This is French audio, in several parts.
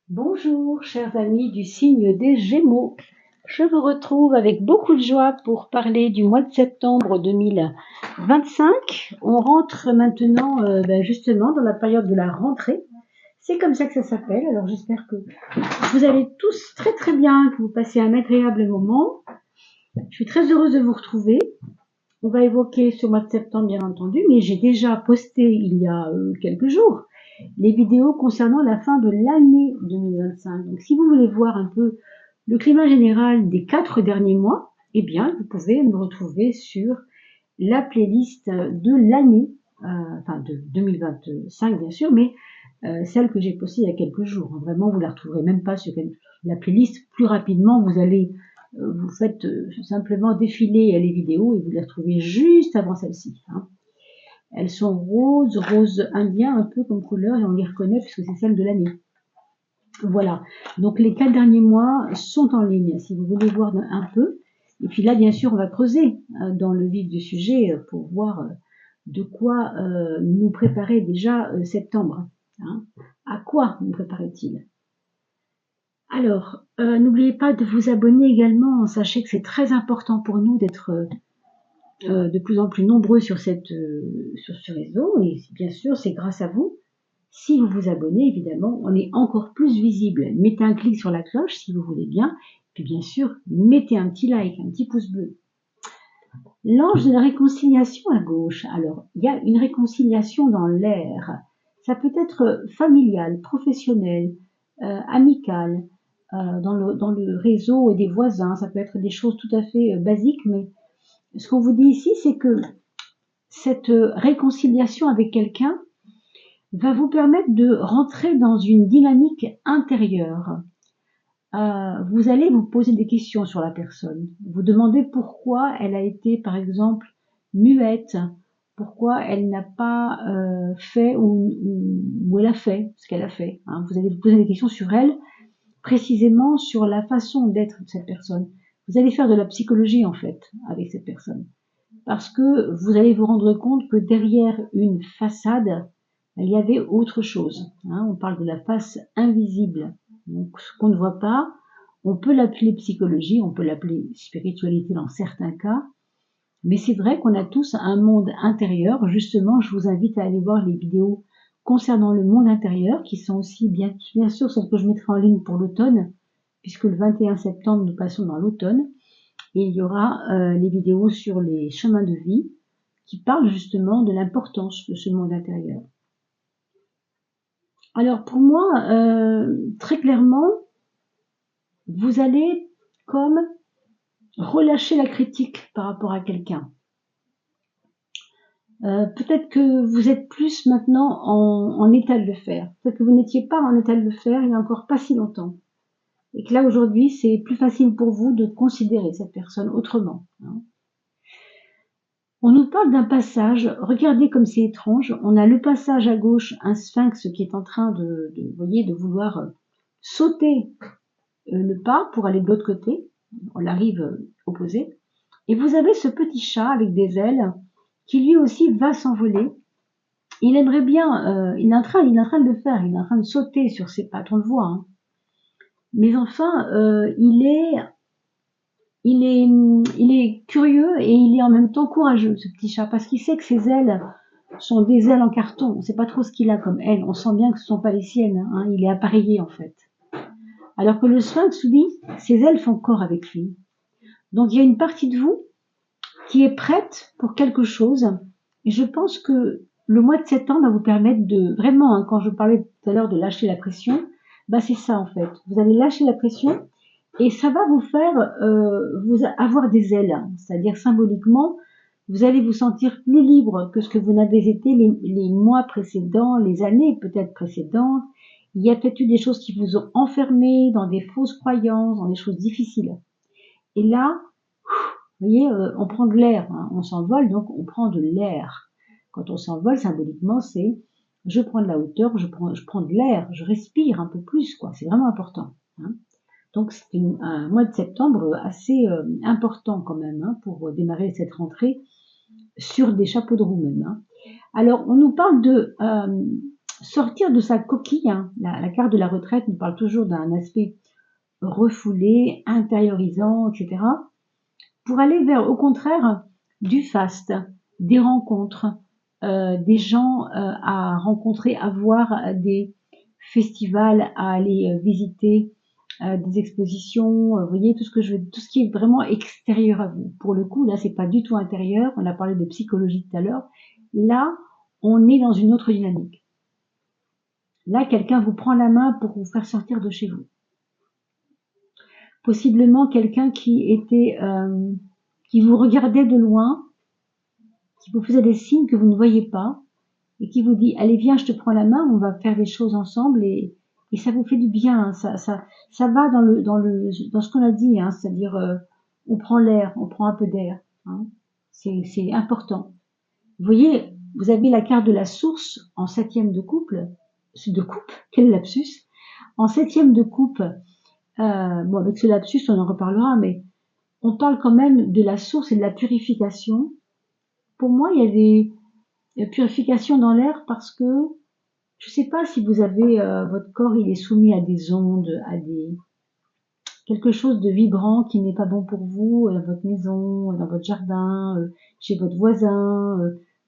Bonjour, chers amis du signe des Gémeaux. Je vous retrouve avec beaucoup de joie pour parler du mois de septembre 2025. On rentre maintenant justement dans la période de la rentrée. C'est comme ça que ça s'appelle. Alors j'espère que vous allez tous très très bien, que vous passez un agréable moment. Je suis très heureuse de vous retrouver. On va évoquer ce mois de septembre bien entendu, mais j'ai déjà posté il y a quelques jours les vidéos concernant la fin de l'année 2025. Donc si vous voulez voir un peu le climat général des 4 derniers mois, eh bien vous pouvez me retrouver sur la playlist de l'année, enfin de 2025 bien sûr, mais celle que j'ai postée il y a quelques jours. Vraiment, vous la retrouverez même pas sur la playlist. Plus rapidement, vous allez vous faites simplement défiler les vidéos et vous les retrouvez juste avant celle-ci. Elles sont rose indien, un peu comme couleur, et on les reconnaît puisque c'est celle de l'année. Voilà. Donc les 4 derniers mois sont en ligne, si vous voulez voir un peu. Et puis là, bien sûr, on va creuser dans le vif du sujet pour voir de quoi nous préparait déjà septembre. À quoi nous préparait-il? Alors, n'oubliez pas de vous abonner également. Sachez que c'est très important pour nous d'être de plus en plus nombreux sur sur ce réseau. Et bien sûr, c'est grâce à vous. Si vous vous abonnez, évidemment, on est encore plus visible. Mettez un clic sur la cloche si vous voulez bien. Puis bien sûr, mettez un petit like, un petit pouce bleu. L'ange de la réconciliation à gauche. Alors, il y a une réconciliation dans l'air. Ça peut être familial, professionnel, amical, dans le réseau des voisins. Ça peut être des choses tout à fait basiques, mais ce qu'on vous dit ici, c'est que cette réconciliation avec quelqu'un va vous permettre de rentrer dans une dynamique intérieure. Vous allez vous poser des questions sur la personne. Vous demandez pourquoi elle a été, par exemple, muette, pourquoi elle n'a pas fait ou elle a fait ce qu'elle a fait. Vous allez vous poser des questions sur elle, précisément sur la façon d'être de cette personne. Vous allez faire de la psychologie, en fait, avec cette personne. Parce que vous allez vous rendre compte que derrière une façade, il y avait autre chose. On parle de la face invisible. Donc, ce qu'on ne voit pas, on peut l'appeler psychologie, on peut l'appeler spiritualité dans certains cas, mais c'est vrai qu'on a tous un monde intérieur. Justement, je vous invite à aller voir les vidéos concernant le monde intérieur, qui sont aussi bien sûr celles que je mettrai en ligne pour l'automne, puisque le 21 septembre, nous passons dans l'automne. Et il y aura les vidéos sur les chemins de vie qui parlent justement de l'importance de ce monde intérieur. Alors pour moi, très clairement, vous allez comme relâcher la critique par rapport à quelqu'un. Peut-être que vous êtes plus maintenant en état de le faire. Peut-être que vous n'étiez pas en état de le faire il n'y a encore pas si longtemps. Et que là aujourd'hui, c'est plus facile pour vous de considérer cette personne autrement. On nous parle d'un passage, regardez comme c'est étrange, on a le passage à gauche, un sphinx qui est en train de vouloir sauter le pas pour aller de l'autre côté, on l'arrive opposé, et vous avez ce petit chat avec des ailes qui lui aussi va s'envoler. Il aimerait bien, il est en train de le faire, il est en train de sauter sur ses pattes, on le voit, mais enfin, il est curieux et il est en même temps courageux, ce petit chat, parce qu'il sait que ses ailes sont des ailes en carton. On ne sait pas trop ce qu'il a comme ailes. On sent bien que ce ne sont pas les siennes. Il est appareillé en fait. Alors que le sphinx, lui, ses ailes font corps avec lui. Donc il y a une partie de vous qui est prête pour quelque chose. Et je pense que le mois de septembre va vous permettre de vraiment, quand je parlais tout à l'heure de lâcher la pression, c'est ça en fait. Vous allez lâcher la pression. Et ça va vous faire vous avoir des ailes, c'est-à-dire symboliquement, vous allez vous sentir plus libre que ce que vous n'avez été les mois précédents, les années peut-être précédentes. Il y a peut-être eu des choses qui vous ont enfermé dans des fausses croyances, dans des choses difficiles. Et là, vous voyez, on prend de l'air, on s'envole, donc on prend de l'air. Quand on s'envole, symboliquement, c'est je prends de la hauteur, je prends de l'air, je respire un peu plus, quoi. C'est vraiment important. Donc c'est un mois de septembre assez important quand même pour démarrer cette rentrée sur des chapeaux de roue même. Alors on nous parle sortir de sa coquille, hein. La carte de la retraite nous parle toujours d'un aspect refoulé, intériorisant, etc. Pour aller vers, au contraire, du faste, des rencontres, des gens à rencontrer, à voir, des festivals, à aller visiter, des expositions, vous voyez tout ce que je veux, tout ce qui est vraiment extérieur à vous. Pour le coup, là, c'est pas du tout intérieur. On a parlé de psychologie tout à l'heure. Là, on est dans une autre dynamique. Là, quelqu'un vous prend la main pour vous faire sortir de chez vous. Possiblement quelqu'un qui était, qui vous regardait de loin, qui vous faisait des signes que vous ne voyez pas, et qui vous dit, allez viens, je te prends la main, on va faire des choses ensemble, et ça vous fait du bien, hein. Ça va dans ce qu'on a dit, hein, c'est-à-dire, on prend l'air, on prend un peu d'air, hein. C'est important. Vous voyez, vous avez la carte de la source en 7e de coupe, quel lapsus, en 7e de coupe, bon, avec ce lapsus, on en reparlera, mais on parle quand même de la source et de la purification. Pour moi, il y a des purifications dans l'air parce que je sais pas si vous avez votre corps, il est soumis à des ondes, à des quelque chose de vibrant qui n'est pas bon pour vous, dans votre maison, dans votre jardin, chez votre voisin,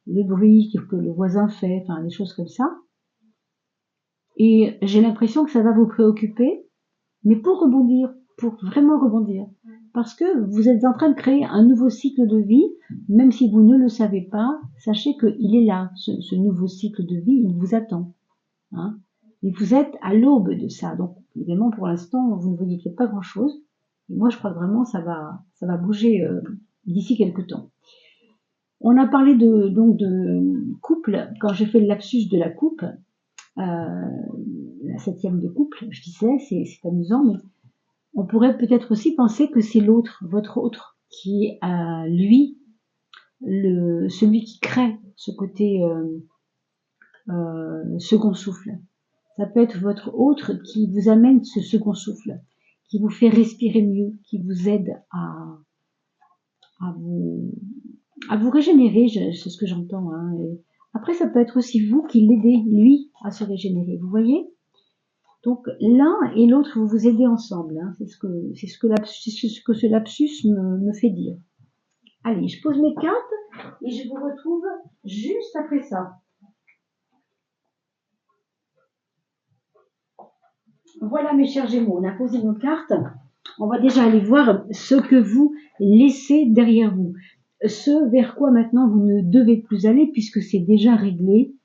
le bruit que le voisin fait, enfin des choses comme ça. Et j'ai l'impression que ça va vous préoccuper, mais pour rebondir, pour vraiment rebondir, parce que vous êtes en train de créer un nouveau cycle de vie, même si vous ne le savez pas, sachez qu'il est là, ce nouveau cycle de vie, il vous attend, hein. Et vous êtes à l'aube de ça, donc évidemment pour l'instant vous ne voyez peut-être pas grand-chose, et moi je crois que vraiment ça va bouger d'ici quelques temps. On a parlé donc de couple, quand j'ai fait le lapsus de la coupe, la 7e de couple, je disais, c'est amusant, mais on pourrait peut-être aussi penser que c'est l'autre, votre autre, qui est lui, celui qui crée ce côté second souffle. Ça peut être votre autre qui vous amène ce second souffle, qui vous fait respirer mieux, qui vous aide à vous régénérer, c'est ce que j'entends, hein. Et après, ça peut être aussi vous qui l'aidez, lui, à se régénérer, vous voyez? Donc l'un et l'autre, vous vous aidez ensemble, hein. C'est ce que ce lapsus me fait dire. Allez, je pose mes cartes et je vous retrouve juste après ça. Voilà mes chers Gémeaux, on a posé nos cartes. On va déjà aller voir ce que vous laissez derrière vous. Ce vers quoi maintenant vous ne devez plus aller puisque c'est déjà réglé.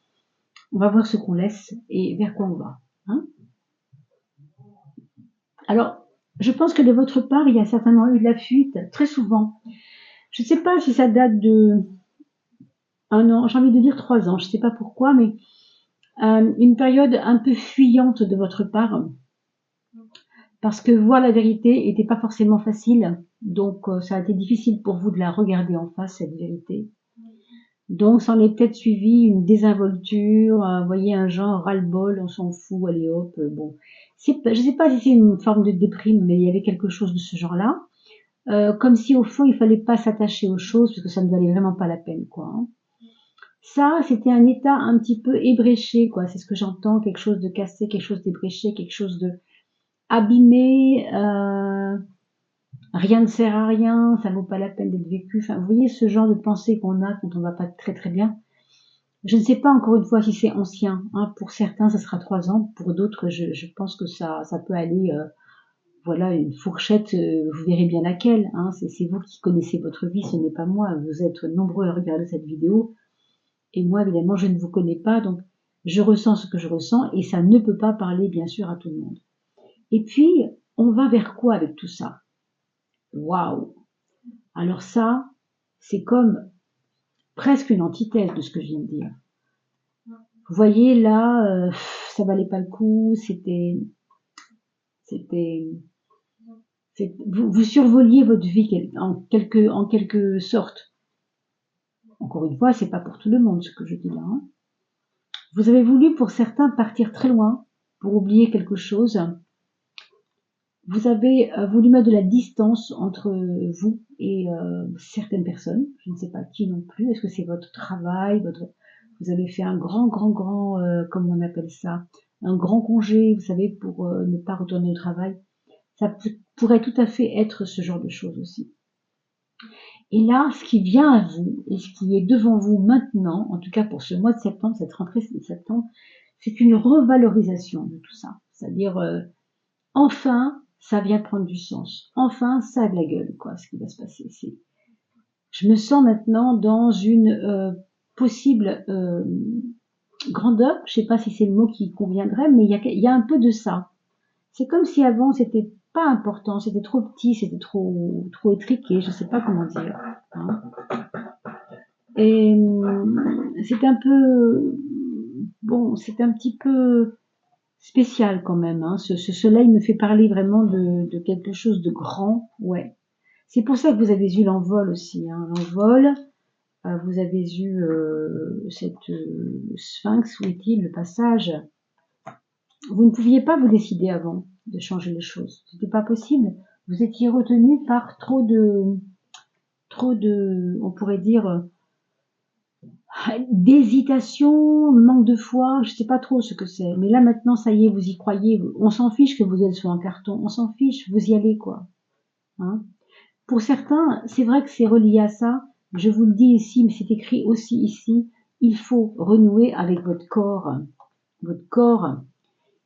On va voir ce qu'on laisse et vers quoi on va, hein. Alors, je pense que de votre part, il y a certainement eu de la fuite, très souvent. Je ne sais pas si ça date de 1 an, j'ai envie de dire 3 ans, je ne sais pas pourquoi, mais une période un peu fuyante de votre part, parce que voir la vérité n'était pas forcément facile, donc ça a été difficile pour vous de la regarder en face, cette vérité. Donc ça en est peut-être suivi une désinvolture, vous voyez, un genre ras-le-bol, on s'en fout, allez hop, bon. Je ne sais pas si c'est une forme de déprime, mais il y avait quelque chose de ce genre-là. Comme si au fond il fallait pas s'attacher aux choses parce que ça ne valait vraiment pas la peine, quoi, hein. Ça, c'était un état un petit peu ébréché, quoi. C'est ce que j'entends, quelque chose de cassé, quelque chose d'ébréché, quelque chose de abîmé. Rien ne sert à rien, ça vaut pas la peine d'être vécu. Enfin, vous voyez ce genre de pensée qu'on a quand on va pas très très bien. Je ne sais pas encore une fois si c'est ancien, hein. Pour certains, ça sera 3 ans. Pour d'autres, je pense que ça peut aller. Voilà, une fourchette, vous verrez bien laquelle, hein. C'est vous qui connaissez votre vie, ce n'est pas moi. Vous êtes nombreux à regarder cette vidéo. Et moi, évidemment, je ne vous connais pas, donc je ressens ce que je ressens et ça ne peut pas parler, bien sûr, à tout le monde. Et puis, on va vers quoi avec tout ça? Waouh! Alors ça, c'est comme presque une antithèse de ce que je viens de dire. Vous voyez, là, ça valait pas le coup, vous survoliez votre vie en quelque sorte. Encore une fois, c'est pas pour tout le monde ce que je dis là, hein. Vous avez voulu pour certains partir très loin pour oublier quelque chose. Vous avez voulu mettre de la distance entre vous et certaines personnes. Je ne sais pas qui non plus. Est-ce que c'est votre travail, vous avez fait un grand, comment on appelle ça, un grand congé, vous savez, pour ne pas retourner au travail. Ça pourrait tout à fait être ce genre de choses aussi. Et là, ce qui vient à vous, et ce qui est devant vous maintenant, en tout cas pour ce mois de septembre, cette rentrée de septembre, c'est une revalorisation de tout ça. C'est-à-dire, enfin, ça vient prendre du sens. Enfin, ça a de la gueule, quoi, ce qui va se passer. Je me sens maintenant dans une possible grandeur. Je sais pas si c'est le mot qui conviendrait, mais il y a un peu de ça. C'est comme si avant c'était pas important, c'était trop petit, c'était trop étriqué, je sais pas comment dire. Hein. Et c'est un peu bon, c'est un petit peu spécial quand même. Hein. Ce soleil me fait parler vraiment de quelque chose de grand, ouais. C'est pour ça que vous avez eu l'envol aussi, hein. L'envol, vous avez eu cette sphinx, où est-il, le passage. Vous ne pouviez pas vous décider avant de changer les choses. C'était pas possible. Vous étiez retenu par trop de, on pourrait dire, d'hésitation, manque de foi, je sais pas trop ce que c'est. Mais là maintenant, ça y est, vous y croyez. On s'en fiche que vous êtes sur un carton. On s'en fiche, vous y allez quoi. Hein. Pour certains, c'est vrai que c'est relié à ça. Je vous le dis ici, mais c'est écrit aussi ici. Il faut renouer avec votre corps. Votre corps.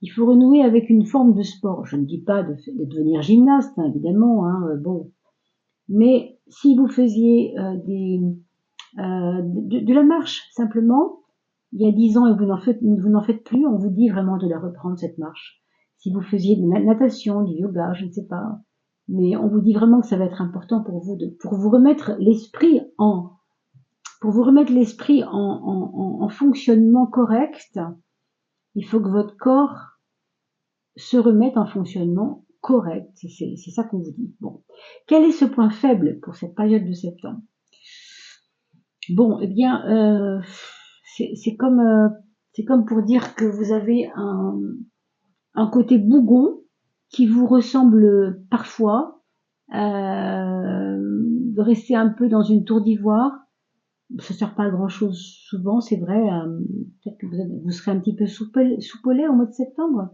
Il faut renouer avec une forme de sport. Je ne dis pas de devenir gymnaste, hein, évidemment. Hein, bon. Mais si vous faisiez de la marche, simplement, il y a 10 ans et vous n'en faites plus, on vous dit vraiment de la reprendre, cette marche. Si vous faisiez de la natation, du yoga, je ne sais pas, mais on vous dit vraiment que ça va être important pour vous, pour vous remettre l'esprit en fonctionnement correct. Il faut que votre corps se remette en fonctionnement correct. C'est ça qu'on vous dit. Bon. Quel est ce point faible pour cette période de septembre? Bon, eh bien, c'est comme pour dire que vous avez un côté bougon qui vous ressemble parfois, de rester un peu dans une tour d'ivoire. Ça sert pas à grand chose souvent, c'est vrai. Peut-être que vous serez un petit peu soupolé au mois de septembre.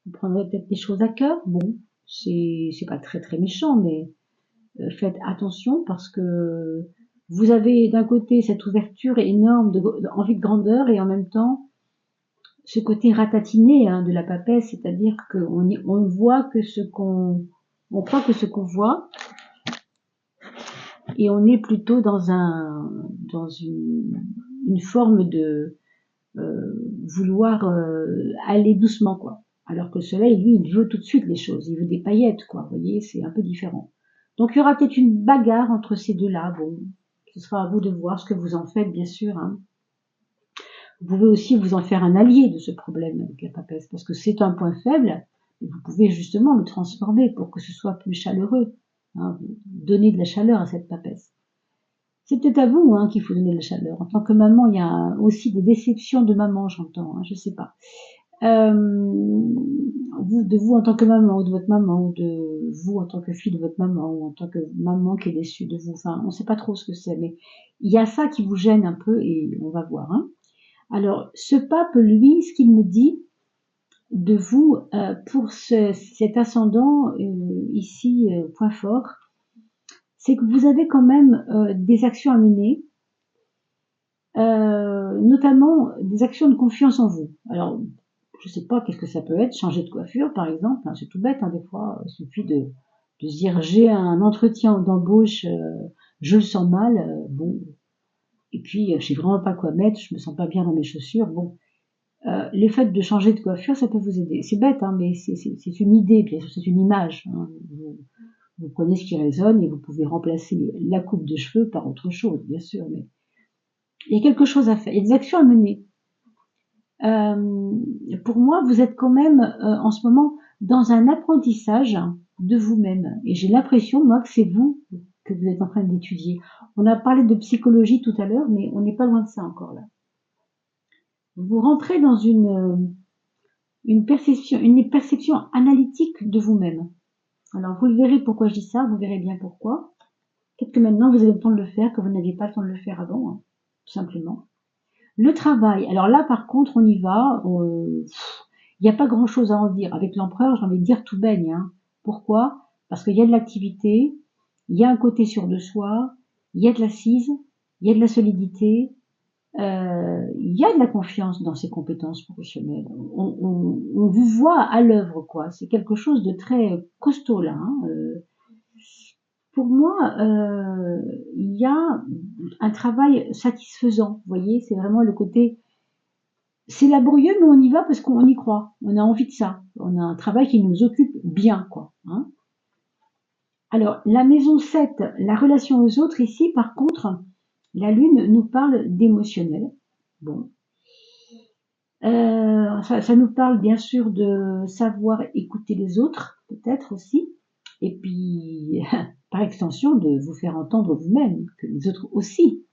Vous prendrez peut-être des choses à cœur. Bon, c'est pas très très méchant, mais faites attention parce que vous avez d'un côté cette ouverture énorme envie de grandeur et en même temps ce côté ratatiné, hein, de la papesse, c'est-à-dire qu'on voit que on croit que ce qu'on voit, et on est plutôt dans une forme de vouloir aller doucement, quoi. Alors que le soleil, lui, il veut tout de suite les choses, il veut des paillettes, quoi. Vous voyez, c'est un peu différent. Donc il y aura peut-être une bagarre entre ces deux-là. Bon, ce sera à vous de voir ce que vous en faites, bien sûr. Hein. Vous pouvez aussi vous en faire un allié de ce problème avec la papesse, parce que c'est un point faible, et vous pouvez justement le transformer pour que ce soit plus chaleureux. Hein, vous donnez de la chaleur à cette papesse. C'est peut-être à vous, hein, qu'il faut donner de la chaleur. En tant que maman, il y a aussi des déceptions de maman, j'entends, hein, je sais pas. De vous en tant que maman, ou de votre maman, ou de vous en tant que fille de votre maman, ou en tant que maman qui est déçue de vous. Enfin, on sait pas trop ce que c'est, mais il y a ça qui vous gêne un peu, et on va voir. Hein. Alors, ce pape, lui, ce qu'il me dit de vous, pour cet ascendant, ici, point fort, c'est que vous avez quand même des actions à mener, notamment des actions de confiance en vous. Alors, je sais pas qu'est-ce que ça peut être, changer de coiffure par exemple, hein, c'est tout bête, hein, des fois, il suffit de se dire j'ai un entretien d'embauche, je le sens mal, bon, et puis je sais vraiment pas quoi mettre, je me sens pas bien dans mes chaussures, bon. Le fait de changer de coiffure, ça peut vous aider. C'est bête, hein, mais c'est une idée, bien sûr, c'est une image. Hein. Vous prenez ce qui résonne et vous pouvez remplacer la coupe de cheveux par autre chose, bien sûr, mais il y a quelque chose à faire, il y a des actions à mener. Pour moi, vous êtes quand même en ce moment dans un apprentissage de vous-même. Et j'ai l'impression, moi, que c'est vous que vous êtes en train d'étudier. On a parlé de psychologie tout à l'heure, mais on n'est pas loin de ça encore là. Vous rentrez dans une perception analytique de vous-même. Alors, vous le verrez pourquoi je dis ça, vous verrez bien pourquoi. Peut-être que maintenant, vous avez le temps de le faire, que vous n'aviez pas le temps de le faire avant, hein, tout simplement. Le travail, alors là par contre on y va, il n'y a pas grand chose à en dire. Avec l'empereur, j'ai envie de dire tout baigne. Hein. Pourquoi? Parce qu'il y a de l'activité, il y a un côté sûr de soi, il y a de l'assise, il y a de la solidité, il y a de la confiance dans ses compétences professionnelles. On vous voit à l'œuvre, quoi. C'est quelque chose de très costaud là. Hein. Pour moi, il y a un travail satisfaisant. Vous voyez, c'est vraiment le côté. C'est laborieux, mais on y va parce qu'on y croit. On a envie de ça. On a un travail qui nous occupe bien, quoi. Hein. Alors, la maison 7, la relation aux autres, ici, par contre, la lune nous parle d'émotionnel. Bon. Ça nous parle bien sûr de savoir écouter les autres, peut-être aussi. Et puis, par extension, de vous faire entendre vous-même, que les autres aussi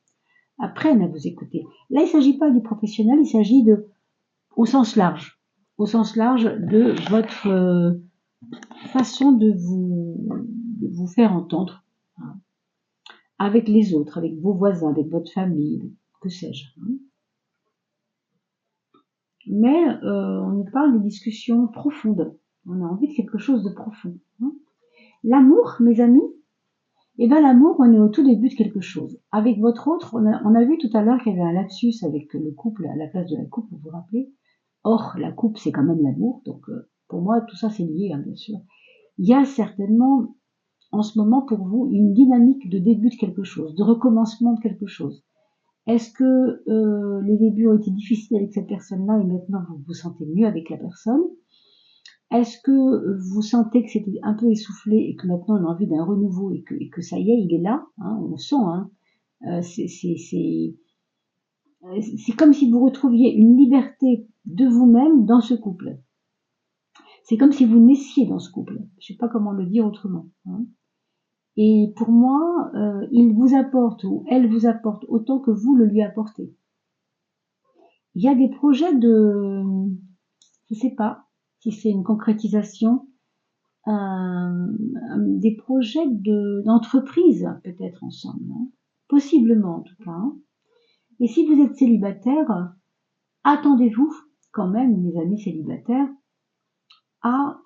apprennent à vous écouter. Là, il ne s'agit pas du professionnel, il s'agit de, au sens large de votre façon de vous faire entendre hein, avec les autres, avec vos voisins, avec votre famille, que sais-je. Hein. Mais on nous parle de discussions profondes. On a envie de quelque chose de profond. Hein. L'amour, mes amis, eh ben l'amour, on est au tout début de quelque chose. Avec votre autre, on a vu tout à l'heure qu'il y avait un lapsus avec le couple, à la place de la coupe, vous vous rappelez. Or, la coupe, c'est quand même l'amour, donc pour moi, tout ça, c'est lié, hein, bien sûr. Il y a certainement, en ce moment, pour vous, une dynamique de début de quelque chose, de recommencement de quelque chose. Est-ce que les débuts ont été difficiles avec cette personne-là et maintenant vous vous sentez mieux avec la personne? Est-ce que vous sentez que c'était un peu essoufflé et que maintenant on a envie d'un renouveau et que ça y est, il est là, hein, on sent, hein, c'est comme si vous retrouviez une liberté de vous-même dans ce couple. C'est comme si vous naissiez dans ce couple. Je sais pas comment le dire autrement. Hein. Et pour moi, il vous apporte ou elle vous apporte autant que vous le lui apportez. Il y a des projets de, je sais pas si c'est une concrétisation, des projets d'entreprise peut-être ensemble, hein. Possiblement en tout cas. Hein. Et si vous êtes célibataire, attendez-vous quand même, mes amis célibataires, à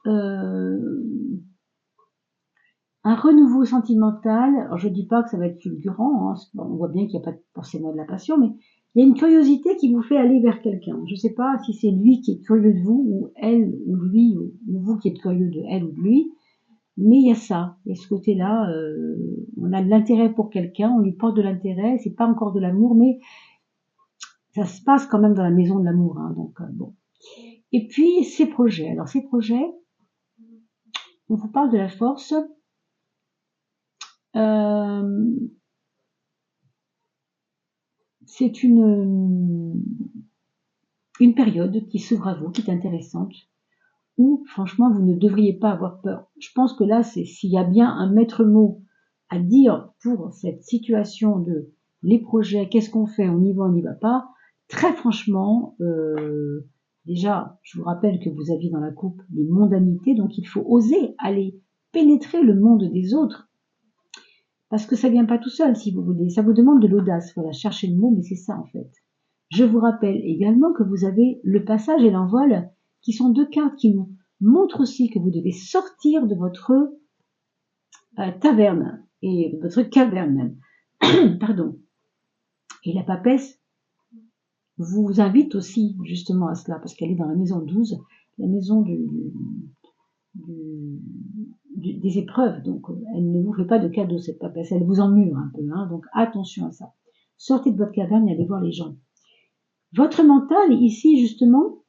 un renouveau sentimental. Alors je dis pas que ça va être fulgurant, hein. On voit bien qu'il n'y a pas forcément de la passion, mais il y a une curiosité qui vous fait aller vers quelqu'un. Je ne sais pas si c'est lui qui est curieux de vous, ou elle, ou lui, ou vous qui êtes curieux de elle ou de lui, mais il y a ça. Et ce côté-là, on a de l'intérêt pour quelqu'un, on lui porte de l'intérêt, c'est pas encore de l'amour, mais ça se passe quand même dans la maison de l'amour. Hein, donc bon. Et puis ces projets. Alors ces projets, on vous parle de la force. C'est une période qui s'ouvre à vous, qui est intéressante, où franchement vous ne devriez pas avoir peur. Je pense que là, c'est s'il y a bien un maître mot à dire pour cette situation de les projets, qu'est-ce qu'on fait, on y va, on n'y va pas. Très franchement, déjà, je vous rappelle que vous aviez dans la coupe des mondanités, donc il faut oser aller pénétrer le monde des autres. Parce que ça vient pas tout seul, si vous voulez. Ça vous demande de l'audace. Voilà, cherchez le mot, mais c'est ça, en fait. Je vous rappelle également que vous avez le passage et l'envol, qui sont deux cartes qui nous montrent aussi que vous devez sortir de votre taverne, et de votre caverne même. Pardon. Et la papesse vous invite aussi, justement, à cela, parce qu'elle est dans la maison 12, la maison des épreuves, donc elle ne vous fait pas de cadeaux cette papesse, elle vous emmure un peu, hein, donc attention à ça. Sortez de votre caverne et allez voir les gens. Votre mental, ici justement,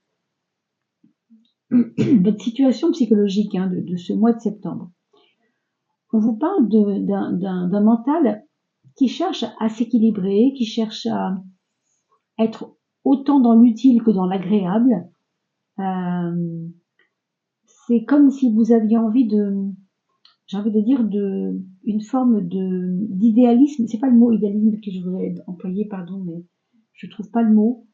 votre situation psychologique hein, de ce mois de septembre, on vous parle d'un mental qui cherche à s'équilibrer, qui cherche à être autant dans l'utile que dans l'agréable. C'est comme si vous aviez envie j'ai envie de dire une forme d'idéalisme. C'est pas le mot idéalisme que je voudrais employer, pardon, mais je trouve pas le mot.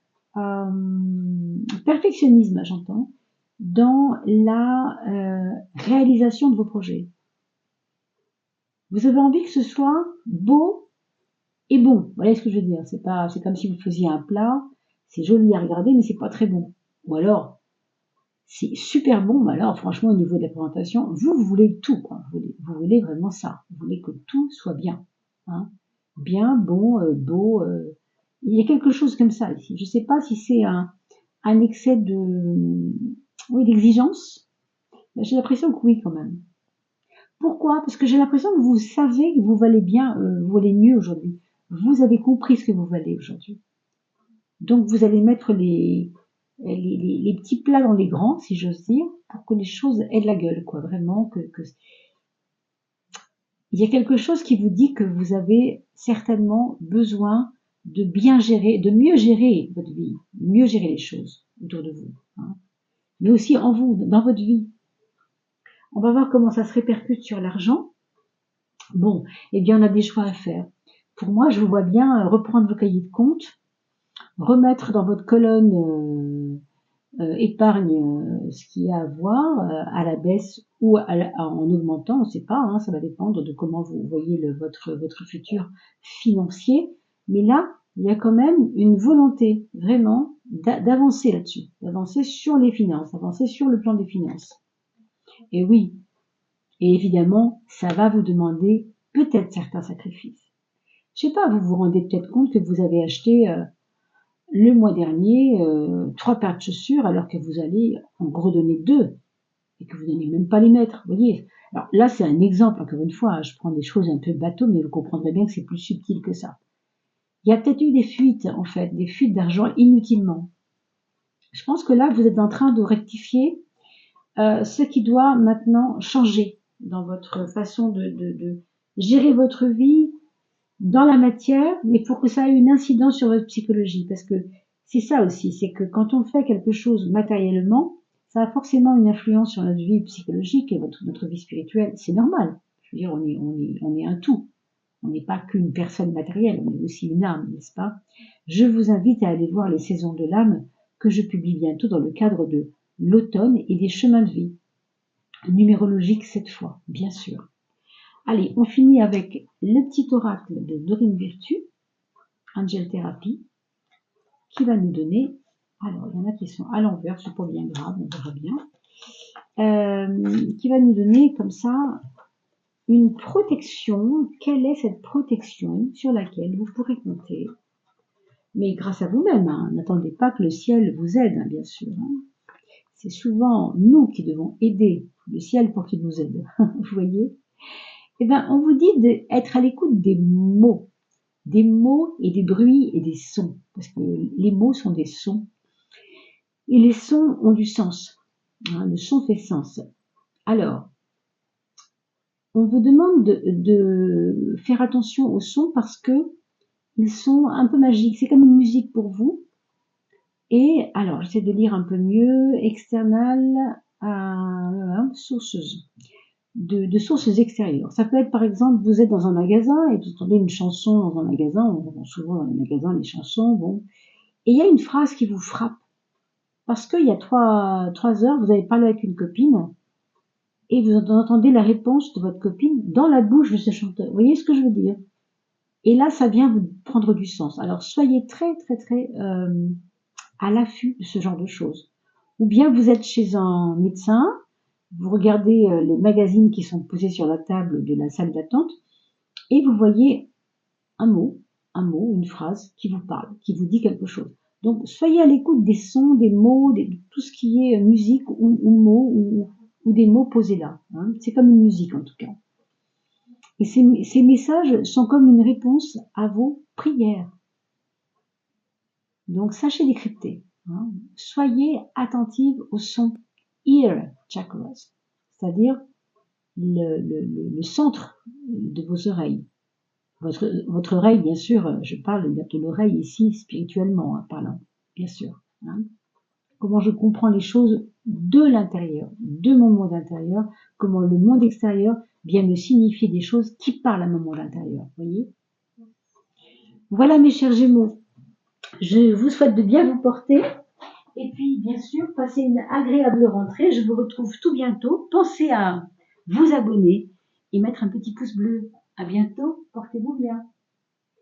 Perfectionnisme, j'entends, dans la réalisation de vos projets. Vous avez envie que ce soit beau et bon. Voilà ce que je veux dire. C'est comme si vous faisiez un plat c'est joli à regarder, mais c'est pas très bon. Ou alors, c'est super bon, mais alors franchement au niveau de la présentation, vous voulez tout, quoi. Vous voulez vraiment ça. Vous voulez que tout soit bien. Hein. Bien, bon, beau. Il y a quelque chose comme ça ici. Je sais pas si c'est un excès oui, d'exigence. J'ai l'impression que oui quand même. Pourquoi? Parce que j'ai l'impression que vous savez que vous valez bien, vous valez mieux aujourd'hui. Vous avez compris ce que vous valez aujourd'hui. Donc vous allez mettre les petits plats dans les grands, si j'ose dire, pour que les choses aient de la gueule, quoi. Vraiment, il y a quelque chose qui vous dit que vous avez certainement besoin de bien gérer, de mieux gérer votre vie, mieux gérer les choses autour de vous, hein. Mais aussi en vous, dans votre vie. On va voir comment ça se répercute sur l'argent. Bon, eh bien, on a des choix à faire. Pour moi, je vous vois bien reprendre vos cahiers de compte, remettre dans votre colonne épargne ce qu'il y a à voir à la baisse ou en augmentant, on ne sait pas, hein, ça va dépendre de comment vous voyez votre futur financier. Mais là, il y a quand même une volonté vraiment d'avancer là-dessus, d'avancer sur les finances, d'avancer sur le plan des finances. Et oui, et évidemment, ça va vous demander peut-être certains sacrifices. Je sais pas, vous vous rendez peut-être compte que vous avez acheté le mois dernier 3 paires de chaussures alors que vous allez en redonner 2 et que vous n'allez même pas les mettre, vous voyez. Alors là, c'est un exemple, encore une fois, hein, je prends des choses un peu bateau, mais vous comprendrez bien que c'est plus subtil que ça. Il y a peut-être eu des fuites, en fait, des fuites d'argent inutilement. Je pense que là, vous êtes en train de rectifier ce qui doit maintenant changer dans votre façon de gérer votre vie dans la matière, mais pour que ça ait une incidence sur votre psychologie. Parce que c'est ça aussi, c'est que quand on fait quelque chose matériellement, ça a forcément une influence sur notre vie psychologique et notre vie spirituelle. C'est normal. Je veux dire, on est un tout. On n'est pas qu'une personne matérielle, on est aussi une âme, n'est-ce pas? Je vous invite à aller voir les saisons de l'âme que je publie bientôt dans le cadre de l'automne et des chemins de vie. Numérologique cette fois, bien sûr. Allez, on finit avec le petit oracle de Dorine Virtue, Angel Therapy, qui va nous donner, alors il y en a qui sont à l'envers, c'est pas bien grave, on verra bien, qui va nous donner comme ça une protection. Quelle est cette protection sur laquelle vous pourrez compter? Mais grâce à vous-même, hein, n'attendez pas que le ciel vous aide, hein, bien sûr. Hein. C'est souvent nous qui devons aider le ciel pour qu'il nous aide, vous voyez? Eh bien, on vous dit d'être à l'écoute des mots et des bruits et des sons, parce que les mots sont des sons, et les sons ont du sens. Hein, le son fait sens. Alors, on vous demande de faire attention aux sons parce que ils sont un peu magiques. C'est comme une musique pour vous. Et alors, j'essaie de lire un peu mieux. External, sources. De sources extérieures. Ça peut être par exemple, vous êtes dans un magasin et vous entendez une chanson dans un magasin, on entend souvent dans les magasins les chansons, bon, et il y a une phrase qui vous frappe, parce qu'il y a 3 heures, vous avez parlé avec une copine, et vous entendez la réponse de votre copine dans la bouche de ce chanteur. Vous voyez ce que je veux dire? Et là, ça vient vous prendre du sens. Alors, soyez très, très, très à l'affût de ce genre de choses. Ou bien vous êtes chez un médecin, vous regardez les magazines qui sont posés sur la table de la salle d'attente et vous voyez un mot, une phrase qui vous parle, qui vous dit quelque chose. Donc soyez à l'écoute des sons, des mots, de tout ce qui est musique ou mots ou des mots posés là. Hein. C'est comme une musique en tout cas. Et ces messages sont comme une réponse à vos prières. Donc sachez décrypter. Hein. Soyez attentive au son. Ear chakras, c'est-à-dire le centre de vos oreilles. Votre oreille, bien sûr, je parle de l'oreille ici spirituellement, hein, parlant, bien sûr. Hein. Comment je comprends les choses de l'intérieur, de mon monde intérieur, comment le monde extérieur vient me signifier des choses qui parlent à mon monde intérieur, vous voyez? Voilà mes chers Gémeaux, je vous souhaite de bien vous porter. Et puis, bien sûr, passez une agréable rentrée. Je vous retrouve tout bientôt. Pensez à vous abonner et mettre un petit pouce bleu. À bientôt. Portez-vous bien.